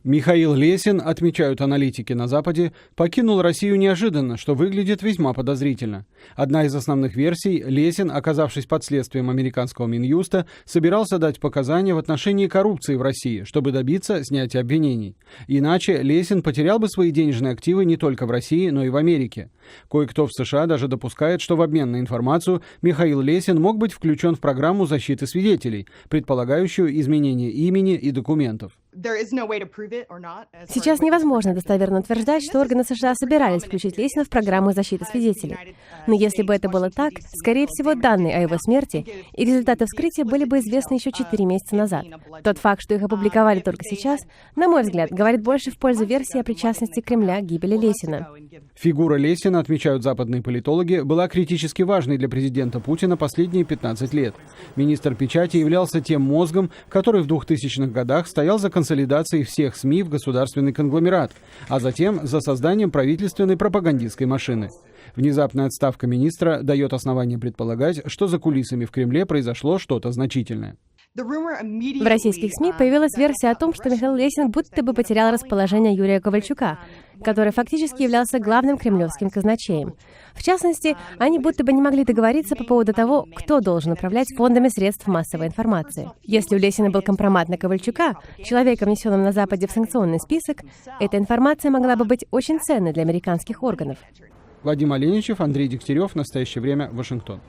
Михаил Лесин, отмечают аналитики на Западе, покинул Россию неожиданно, что выглядит весьма подозрительно. Одна из основных версий – Лесин, оказавшись под следствием американского Минюста, собирался дать показания в отношении коррупции в России, чтобы добиться снятия обвинений. Иначе Лесин потерял бы свои денежные активы не только в России, но и в Америке. Кое-кто в США даже допускает, что в обмен на информацию Михаил Лесин мог быть включен в программу защиты свидетелей, предполагающую изменение имени и документов. Сейчас невозможно достоверно утверждать, что органы США собирались включить Лесина в программу защиты свидетелей. Но если бы это было так, скорее всего, данные о его смерти и результаты вскрытия были бы известны еще 4 месяца назад. Тот факт, что их опубликовали только сейчас, на мой взгляд, говорит больше в пользу версии о причастности Кремля к гибели Лесина. Фигура Лесина, отмечают западные политологи, была критически важной для президента Путина последние 15 лет. Министр печати являлся тем мозгом, который в 2000-х годах стоял за консолидацией всех СМИ в государственный конгломерат, а затем за созданием правительственной пропагандистской машины. Внезапная отставка министра дает основание предполагать, что за кулисами в Кремле произошло что-то значительное. В российских СМИ появилась версия о том, что Михаил Лесин будто бы потерял расположение Юрия Ковальчука, который фактически являлся главным кремлевским казначеем. В частности, они будто бы не могли договориться по поводу того, кто должен управлять фондами средств массовой информации. Если у Лесина был компромат на Ковальчука, человека, внесенным на Западе в санкционный список, эта информация могла бы быть очень ценной для американских органов. Вадим Оленичев, Андрей Дегтярев. В настоящее время. Вашингтон.